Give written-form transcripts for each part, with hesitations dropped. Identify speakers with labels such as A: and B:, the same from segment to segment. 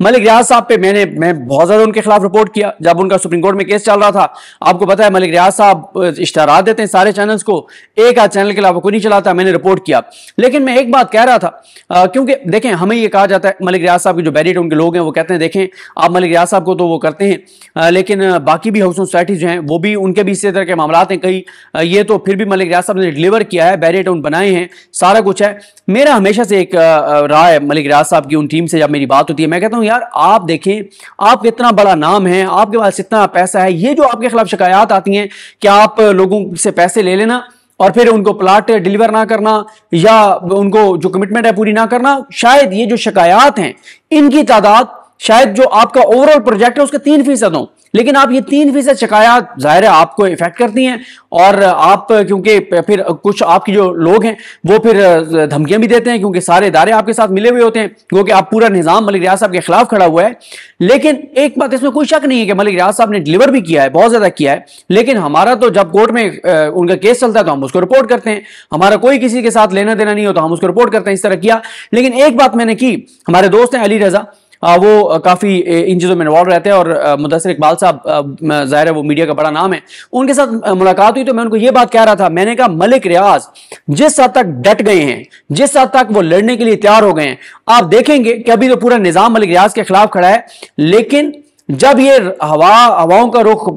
A: ملک ریاض صاحب پہ میں بہت زیادہ ان کے خلاف رپورٹ کیا جب ان کا سپریم کورٹ میں کیس چل رہا تھا. آپ کو پتا ہے ملک ریاض صاحب اشتہارات دیتے ہیں سارے چینلز کو, ایک آدھ چینل کے علاوہ کوئی نہیں چلاتا. میں نے رپورٹ کیا, لیکن میں ایک بات کہہ رہا تھا, کیونکہ دیکھیں ہمیں یہ کہا جاتا ہے ملک ریاض صاحب کے جو بیریٹ ان کے لوگ ہیں وہ کہتے ہیں دیکھیں آپ ملک ریاض صاحب کو تو وہ کرتے ہیں, لیکن باقی بھی ہاؤسنگ سوسائٹیز جو ہیں وہ بھی ان کے بھی اسی طرح کے معاملات ہیں کئی, یہ تو پھر بھی ملک ریاض صاحب نے ڈلیور کیا ہے, بیریٹ ان بنائے ہیں, سارا کچھ ہے. میرا ہمیشہ سے ایک رائے ہے ملک ریاض صاحب کی ان ٹیم سے جب میری بات ہوتی ہے, میں کہتا ہوں یار آپ دیکھیں آپ کا اتنا بڑا نام ہے, آپ کے پاس اتنا پیسہ ہے, یہ جو آپ کے خلاف شکایات آتی ہیں کہ آپ لوگوں سے پیسے لے لینا اور پھر ان کو پلاٹ ڈیلیور نہ کرنا یا ان کو جو کمٹمنٹ ہے پوری نہ کرنا, شاید یہ جو شکایات ہیں ان کی تعداد شاید جو آپ کا اوور آل پروجیکٹ ہے اس کا 3% ہوں, لیکن آپ یہ 3% شکایات ظاہر ہے آپ کو افیکٹ کرتی ہیں, اور آپ کیونکہ پھر کچھ آپ کی جو لوگ ہیں وہ پھر دھمکیاں بھی دیتے ہیں کیونکہ سارے ادارے آپ کے ساتھ ملے ہوئے ہوتے ہیں, کیونکہ آپ پورا نظام ملک ریاض صاحب کے خلاف کھڑا ہوا ہے. لیکن ایک بات اس میں کوئی شک نہیں ہے کہ ملک ریاض صاحب نے ڈلیور بھی کیا ہے, بہت زیادہ کیا ہے, لیکن ہمارا تو جب کورٹ میں ان کا کیس چلتا ہے تو ہم اس کو رپورٹ کرتے ہیں, ہمارا کوئی کسی کے ساتھ لینا دینا نہیں ہوتا, ہم اس کو رپورٹ کرتے ہیں, اس طرح کیا. لیکن ایک بات میں نے کی, ہمارے دوست ہیں علی رضا, وہ کافی ان چیزوں میں انوالو رہتے ہیں, اور مدثر اقبال صاحب ظاہر ہے وہ میڈیا کا بڑا نام ہے, ان کے ساتھ ملاقات ہوئی تو میں ان کو یہ بات کہہ رہا تھا, میں نے کہا ملک ریاض جس حد تک ڈٹ گئے ہیں, جس حد تک وہ لڑنے کے لیے تیار ہو گئے ہیں, آپ دیکھیں گے کہ ابھی تو پورا نظام ملک ریاض کے خلاف کھڑا ہے, لیکن جب یہ ہواؤں کا رخ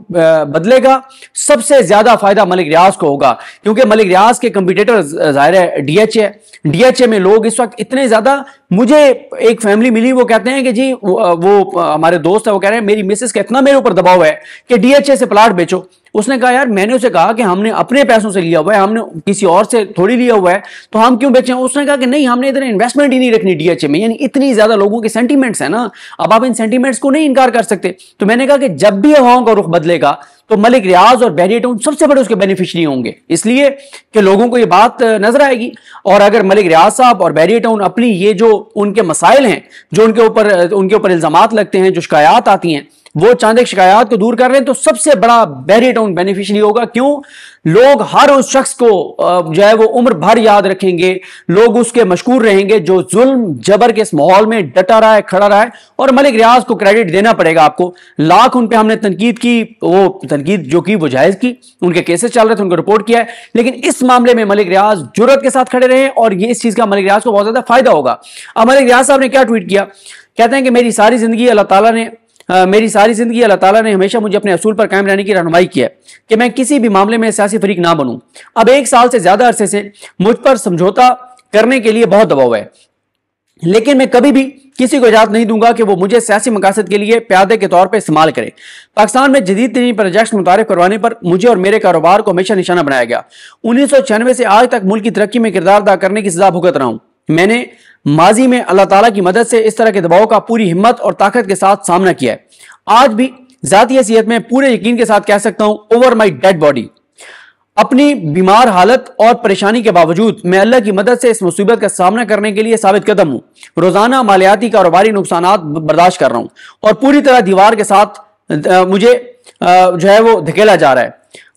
A: بدلے گا سب سے زیادہ فائدہ ملک ریاض کو ہوگا, کیونکہ ملک ریاض کے کمپیٹیٹر ظاہر ہے ڈی ایچ اے میں لوگ اس وقت اتنے زیادہ, مجھے ایک فیملی ملی وہ کہتے ہیں کہ جی وہ ہمارے دوست ہے وہ کہہ رہے ہیں میری مسز کا اتنا میرے اوپر دباؤ ہے کہ ڈی ایچ اے سے پلاٹ بیچو. اس نے کہا یار میں نے اسے کہا کہ ہم نے اپنے پیسوں سے لیا ہوا ہے, ہم نے کسی اور سے تھوڑی لیا ہوا ہے, تو ہم کیوں بیچیں. اس نے کہا کہ نہیں ہم نے ادھر انویسٹمنٹ ہی نہیں رکھنی ڈی ایچ اے میں, یعنی اتنی زیادہ لوگوں کے سینٹیمنٹس ہیں نا, اب آپ ان سینٹیمنٹس کو نہیں انکار کر سکتے. تو میں نے کہا کہ جب بھی ہواؤں کا رخ بدلے گا تو ملک ریاض اور بیری ٹاؤن سب سے بڑے اس کے بینیفیشری ہوں گے, اس لیے کہ لوگوں کو یہ بات نظر آئے گی. اور اگر ملک ریاض صاحب اور بیری ٹاؤن اپنی یہ جو ان کے مسائل ہیں, جو ان کے اوپر الزامات لگتے ہیں, جو شکایات آتی ہیں, وہ چاند ایک شکایات کو دور کر رہے ہیں, تو سب سے بڑا بیری ٹاؤن بینیفیشری ہوگا. کیوں؟ لوگ ہر اس شخص کو جو ہے وہ عمر بھر یاد رکھیں گے, لوگ اس کے مشکور رہیں گے جو ظلم جبر کے اس ماحول میں ڈٹا رہا ہے, کھڑا رہا ہے. اور ملک ریاض کو کریڈٹ دینا پڑے گا آپ کو, لاکھ ان پہ ہم نے تنقید کی, وہ تنقید جو کی وہ جائز کی, ان کے کیسز چل رہے تھے ان کو رپورٹ کیا ہے, لیکن اس معاملے میں ملک ریاض جرأت کے ساتھ کھڑے رہے, اور یہ اس چیز کا ملک ریاض کو بہت زیادہ فائدہ ہوگا. اب ملک ریاض صاحب نے کیا ٹویٹ کیا, کہتے ہیں کہ میری ساری زندگی اللہ تعالیٰ نے ہمیشہ مجھے اپنے اصول پر قائم رہنے کی رہنمائی کی ہے کہ میں کسی بھی معاملے میں سیاسی فریق نہ بنوں. اب 1 سال سے زیادہ عرصے سے مجھ پر سمجھوتا کرنے کے لیے بہت دباؤ ہے, لیکن میں کبھی بھی کسی کو اجازت نہیں دوں گا کہ وہ مجھے سیاسی مقاصد کے لیے پیادے کے طور پر استعمال کرے. پاکستان میں جدید ترین پروجیکٹس متعارف کروانے پر مجھے اور میرے کاروبار کو ہمیشہ نشانہ بنایا گیا. 1996 سے آج تک ملک کی ترقی میں کردار ادا کرنے کی سزا بھگت رہا ہوں. میں نے ماضی میں اللہ تعالیٰ کی مدد سے اس طرح کے دباؤ کا پوری ہمت اور طاقت کے ساتھ سامنا کیا ہے. آج بھی ذاتی حیثیت میں پورے یقین کے ساتھ کہہ سکتا ہوں, اوور مائی ڈیڈ باڈی, اپنی بیمار حالت اور پریشانی کے باوجود میں اللہ کی مدد سے اس مصیبت کا سامنا کرنے کے لیے ثابت قدم ہوں. روزانہ مالیاتی کاروباری نقصانات برداشت کر رہا ہوں, اور پوری طرح دیوار کے ساتھ مجھے جو ہے وہ دھکیلا جا رہا ہے,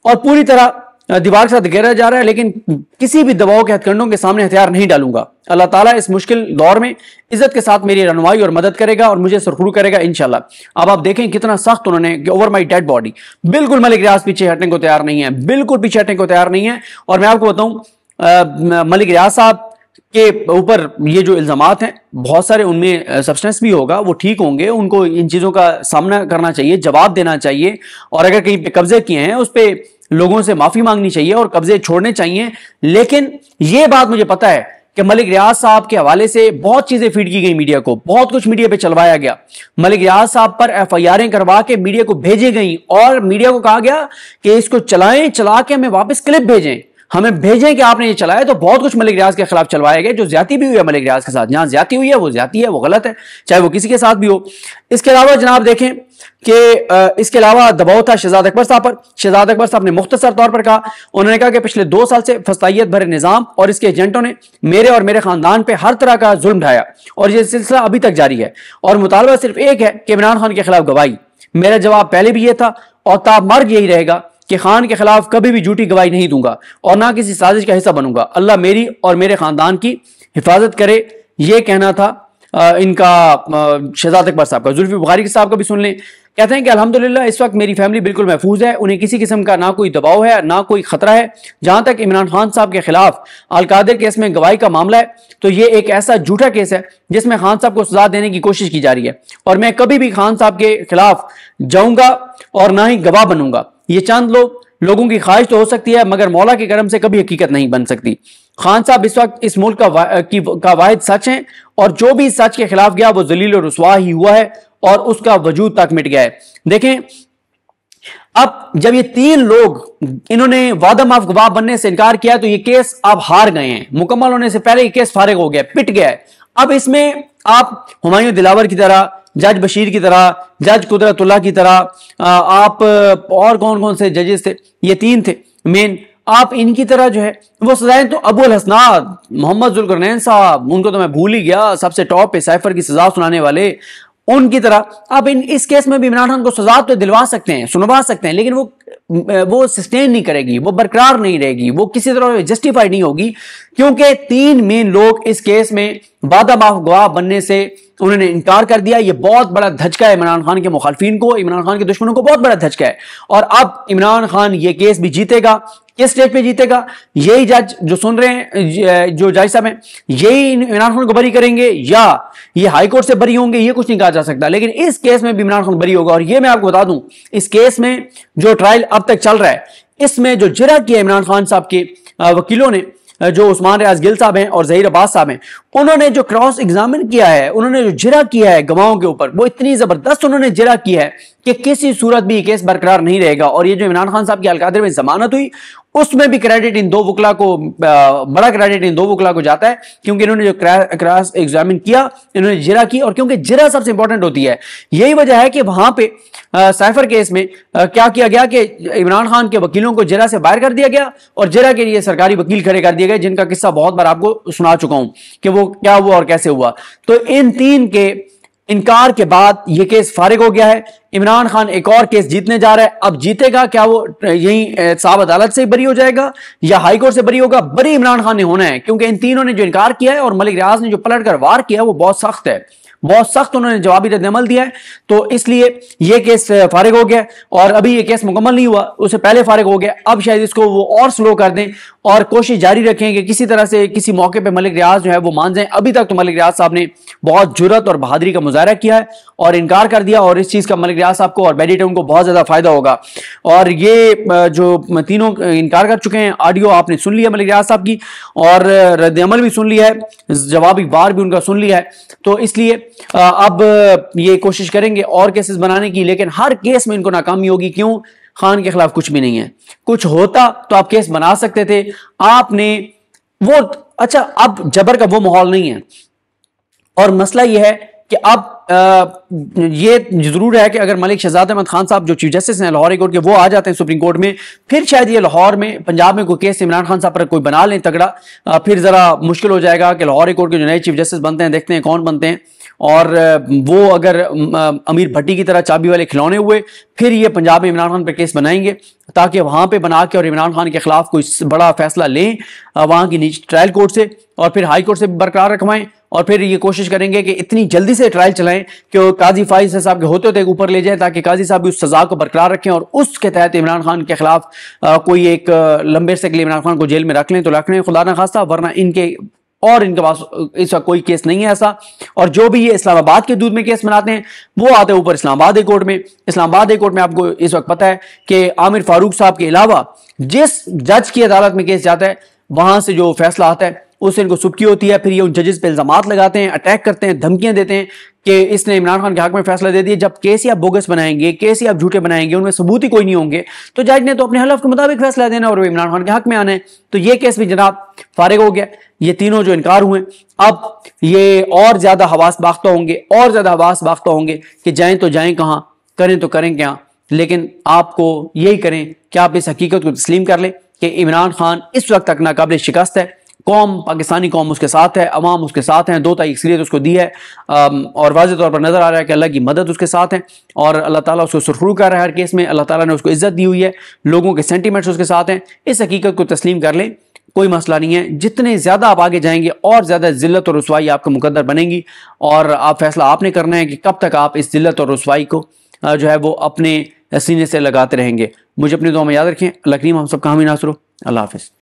A: اور پوری طرح دیوار کے ساتھ گھیرا جا رہا ہے, لیکن کسی بھی دباؤ کے ہتھ کنڈوں کے سامنے ہتھیار نہیں ڈالوں گا. اللہ تعالیٰ اس مشکل دور میں عزت کے ساتھ میری رہنمائی اور مدد کرے گا اور مجھے سرخرو کرے گا انشاءاللہ. اب آپ دیکھیں کتنا سخت انہوں نے کہ اوور مائی ڈیڈ باڈی, بالکل ملک ریاض پیچھے ہٹنے کو تیار نہیں ہے, بالکل پیچھے ہٹنے کو تیار نہیں ہے. اور میں آپ کو بتاؤں ملک ریاض صاحب کے اوپر یہ جو الزامات ہیں بہت سارے ان میں سبسٹنس بھی ہوگا, وہ ٹھیک ہوں گے, ان کو ان چیزوں کا سامنا کرنا چاہیے, جواب دینا چاہیے, اور اگر کہیں پہ قبضے کیے ہیں اس پہ لوگوں سے معافی مانگنی چاہیے اور قبضے چھوڑنے چاہیے. لیکن یہ بات مجھے پتا ہے کہ ملک ریاض صاحب کے حوالے سے بہت چیزیں فیڈ کی گئی میڈیا کو, بہت کچھ میڈیا پہ چلوایا گیا. ملک ریاض صاحب پر ایف آئی آریں کروا کے میڈیا کو بھیجے گئیں, اور میڈیا کو کہا گیا کہ اس کو چلائیں, چلا کے ہمیں واپس کلپ بھیجیں, ہمیں بھیجیں کہ آپ نے یہ چلایا. تو بہت کچھ ملک ریاض کے خلاف چلوایا گیا, جو زیادتی بھی ہوئی ہے ملک ریاض کے ساتھ, جہاں زیادتی ہوئی ہے وہ زیادتی ہے, وہ غلط ہے, چاہے وہ کسی کے ساتھ بھی ہو. اس کے علاوہ جناب دیکھیں کہ اس کے علاوہ دباؤ تھا شہزاد اکبر صاحب پر. شہزاد اکبر صاحب نے مختصر طور پر کہا, انہوں نے کہا کہ پچھلے 2 سال سے فسطائیت بھرے نظام اور اس کے ایجنٹوں نے میرے اور میرے خاندان پہ ہر طرح کا ظلم ڈھایا, اور یہ سلسلہ ابھی تک جاری ہے, اور مطالبہ صرف ایک ہے کہ عمران خان کے خلاف گواہی. میرا جواب پہلے بھی یہ تھا اور تا مرگ یہی رہے گا کہ خان کے خلاف کبھی بھی جھوٹی گواہی نہیں دوں گا اور نہ کسی سازش کا حصہ بنوں گا. اللہ میری اور میرے خاندان کی حفاظت کرے. یہ کہنا تھا ان کا شہزاد اکبر صاحب کا، زلفی بخاری صاحب کا بھی سن لیں. کہتے ہیں کہ الحمدللہ اس وقت میری فیملی بالکل محفوظ ہے، انہیں کسی قسم کا نہ کوئی دباؤ ہے نہ کوئی خطرہ ہے. جہاں تک عمران خان صاحب کے خلاف القادر کیس میں گواہی کا معاملہ ہے تو یہ ایک ایسا جھوٹا کیس ہے جس میں خان صاحب کو سزا دینے کی کوشش کی جا رہی ہے، اور میں کبھی بھی خان صاحب کے خلاف جاؤں گا اور نہ ہی گواہ بنوں گا. یہ چند لوگوں کی خواہش تو ہو سکتی ہے مگر مولا کے کرم سے کبھی حقیقت نہیں بن سکتی. خان صاحب اس وقت اس ملک کا واحد سچ ہیں، اور جو بھی سچ کے خلاف گیا وہ ذلیل و رسوا ہی ہوا ہے اور اس کا وجود تک مٹ گیا ہے. دیکھیں اب جب یہ 3 لوگ انہوں نے وعدہ معاف گواہ بننے سے انکار کیا تو یہ کیس اب ہار گئے ہیں، مکمل ہونے سے پہلے یہ کیس فارغ ہو گیا، پٹ گیا ہے. اب اس میں آپ ہمایوں دلاور کی طرح، جج بشیر کی طرح، جج قدرت اللہ کی طرح، آپ اور کون سے ججز تھے، یہ 3 تھے مین، آپ ان کی طرح جو ہے وہ سزائیں، تو ابو الحسنات محمد ذوالقرنین صاحب، ان کو تو میں بھول ہی گیا، سب سے ٹاپ پہ سائفر کی سزا سنانے والے، ان کی طرح آپ اس کیس میں بھی عمران خان کو سزا تو دلوا سکتے ہیں، سنوا سکتے ہیں، لیکن وہ سسٹین نہیں کرے گی، وہ برقرار نہیں رہے گی، وہ کسی طرح جسٹیفائی نہیں ہوگی، کیونکہ 3 مین لوگ اس کیس میں وعدہ معاف گواہ بننے سے انہوں نے انکار کر دیا. یہ بہت بڑا دھچکا ہے عمران خان کے مخالفین کو، عمران خان کے دشمنوں کو بہت بڑا دھچکا ہے. اور اب عمران خان یہ کیس بھی جیتے گا. کس سٹیج پہ جیتے گا؟ یہی جج جو سن رہے ہیں، جو جج صاحب ہیں، یہی عمران خان کو بری کریں گے یا یہ ہائی کورٹ سے بری ہوں گے، یہ کچھ نہیں کہا جا سکتا. لیکن اس کیس میں بھی عمران خان بری ہوگا. اور یہ میں آپ کو بتا دوں، اس کیس میں جو ٹرائل اب تک چل رہا ہے، اس میں جو جرح کیا عمران خان صاحب کے وکیلوں نے، جو عثمان ریاض گل صاحب ہیں اور ظہیر عباس صاحب ہیں، انہوں نے جو کراس ایگزامن کیا ہے، انہوں نے جو جرح کیا ہے گواہوں کے اوپر، وہ اتنی زبردست انہوں نے جرح کیا ہے کہ کسی صورت بھی یہ کیس برقرار نہیں رہے گا. اور یہ جو عمران خان صاحب کی القادر میں ضمانت ہوئی، اس میں بھی کریڈٹ ان 2 وکلا کو، بڑا کریڈٹ ان 2 وکلا کو جاتا ہے، کیونکہ انہوں نے جو کراس ایگزامن کیا، انہوں نے جرح کی. اور کیونکہ جرح سب سے امپورٹنٹ ہوتی ہے، یہی وجہ ہے کہ وہاں پہ سائفر کیس میں کیا کیا گیا کہ عمران خان کے وکیلوں کو جرح سے باہر کر دیا گیا اور جرح کے لیے سرکاری وکیل کھڑے کر دیے گئے، جن کا قصہ بہت بار آپ کو سنا چکا ہوں کہ وہ کیا ہوا اور کیسے ہوا. تو ان 3 کے انکار کے بعد یہ کیس فارغ ہو گیا ہے. عمران خان ایک اور کیس جیتنے جا رہا ہے. اب جیتے گا، کیا وہ یہیں صاحب عدالت سے بری ہو جائے گا یا ہائی کورٹ سے بری ہوگا؟ بری عمران خان نے ہونا ہے، کیونکہ ان 3 نے جو انکار کیا ہے اور ملک ریاض نے جو پلٹ کر وار کیا ہے وہ بہت سخت ہے، بہت سخت انہوں نے جوابی رد عمل دیا ہے. تو اس لیے یہ کیس فارغ ہو گیا، اور ابھی یہ کیس مکمل نہیں ہوا، اس سے پہلے فارغ ہو گیا. اب شاید اس کو وہ اور سلو کر دیں اور کوشش جاری رکھیں کہ کسی طرح سے کسی موقع پہ ملک ریاض جو ہے وہ مان جائیں. ابھی تک تو ملک ریاض صاحب نے بہت جرات اور بہادری کا مظاہرہ کیا ہے اور انکار کر دیا، اور اس چیز کا ملک ریاض صاحب کو اور بیڈی ٹاؤن کو بہت زیادہ فائدہ ہوگا. اور یہ جو 3 انکار کر چکے ہیں، آڈیو آپ نے سن لیا ملک ریاض صاحب کی، اور رد عمل بھی سن لیا ہے، جوابی بار بھی ان کا سن لیا ہے. تو اس لیے اب یہ کوشش کریں گے اور کیسز بنانے کی، لیکن ہر کیس میں ان کو ناکامی ہوگی. کیوں؟ خان کے خلاف کچھ بھی نہیں ہے. کچھ ہوتا تو آپ کیس بنا سکتے تھے. آپ نے وہ اچھا، اب جبر کا وہ ماحول نہیں ہے، اور مسئلہ یہ ہے کہ اب یہ ضرور ہے کہ اگر ملک شہزاد احمد خان صاحب جو چیف جسٹس ہیں لاہور ہائی کورٹ کے، وہ آ جاتے ہیں سپریم کورٹ میں، پھر شاید یہ لاہور میں پنجاب میں کوئی کیس عمران خان صاحب پر کوئی بنا لیں تگڑا، پھر ذرا مشکل ہو جائے گا کہ لاہور ہائی کورٹ کے جو نئے چیف جسٹس بنتے ہیں، دیکھتے ہیں کون بنتے ہیں. اور وہ اگر امیر بھٹی کی طرح چابی والے کھلونے ہوئے، پھر یہ پنجاب میں عمران خان پہ کیس بنائیں گے تاکہ وہاں پہ بنا کے اور عمران خان کے خلاف کوئی بڑا فیصلہ لیں وہاں کی نیچے ٹرائل کورٹ سے، اور پھر ہائی کورٹ سے برقرار رکھوائیں، اور پھر یہ کوشش کریں گے کہ اتنی جلدی سے ٹرائل چلائیں کہ قاضی فائز صاحب کے ہوتے ہوتے اوپر لے جائیں، تاکہ قاضی صاحب بھی اس سزا کو برقرار رکھیں اور اس کے تحت عمران خان کے خلاف کوئی ایک لمبے عرصے کے لیے عمران خان کو جیل میں رکھ لیں تو رکھ لیں، خدا نہ خواستہ، ورنہ ان کے پاس اس وقت کوئی کیس نہیں ہے ایسا. اور جو بھی یہ اسلام آباد کے دودھ میں کیس بناتے ہیں وہ آتے ہیں اوپر اسلام آباد ہائی کورٹ میں. اسلام آباد ہائی کورٹ میں آپ کو اس وقت پتہ ہے کہ عامر فاروق صاحب کے علاوہ جس جج کی عدالت میں کیس جاتا ہے، وہاں سے جو فیصلہ آتا ہے اس سے ان کو سبکی ہوتی ہے. پھر یہ ان ججز پہ الزامات لگاتے ہیں، اٹیک کرتے ہیں، دھمکیاں دیتے ہیں کہ اس نے عمران خان کے حق میں فیصلہ دے دیا. جب کیس ہی آپ بوگس بنائیں گے، کیس ہی آپ جھوٹے بنائیں گے، ان میں ثبوت ہی کوئی نہیں ہوں گے، تو جج نے تو اپنے حلف کے مطابق فیصلہ دینا اور وہ عمران خان کے حق میں آنا ہے. تو یہ کیس بھی جناب فارغ ہو گیا. یہ 3 جو انکار ہوئے، اب یہ اور زیادہ حواس باختہ ہوں گے، اور زیادہ حواس باختہ ہوں گے کہ جائیں تو جائیں کہاں، کریں تو کریں کیا. لیکن آپ کو یہی کریں کہ آپ اس حقیقت کو تسلیم کر لیں کہ عمران خان اس وقت تک ناقابل شکست ہے. قوم، پاکستانی قوم اس کے ساتھ ہے، عوام اس کے ساتھ ہیں، 2 تائی اکثریت اس کو دی ہے، اور واضح طور پر نظر آ رہا ہے کہ اللہ کی مدد اس کے ساتھ ہے، اور اللہ تعالیٰ اس کو سرخرو کر رہا ہے ہر کیس میں. اللہ تعالیٰ نے اس کو عزت دی ہوئی ہے، لوگوں کے سینٹیمنٹس اس کے ساتھ ہیں. اس حقیقت کو تسلیم کر لیں کوئی مسئلہ نہیں ہے. جتنے زیادہ آپ آگے جائیں گے اور زیادہ ذلت اور رسوائی آپ کا مقدر بنے گی, اور آپ فیصلہ آپ نے کرنا ہے کہ کب تک آپ اس ذلت اور رسوائی کو جو ہے وہ اپنے سینے سے لگاتے رہیں گے. مجھے اپنی دعا میں یاد رکھیں. اللہ کریم ہم سب کا حامی ناصر ہو. اللہ حافظ.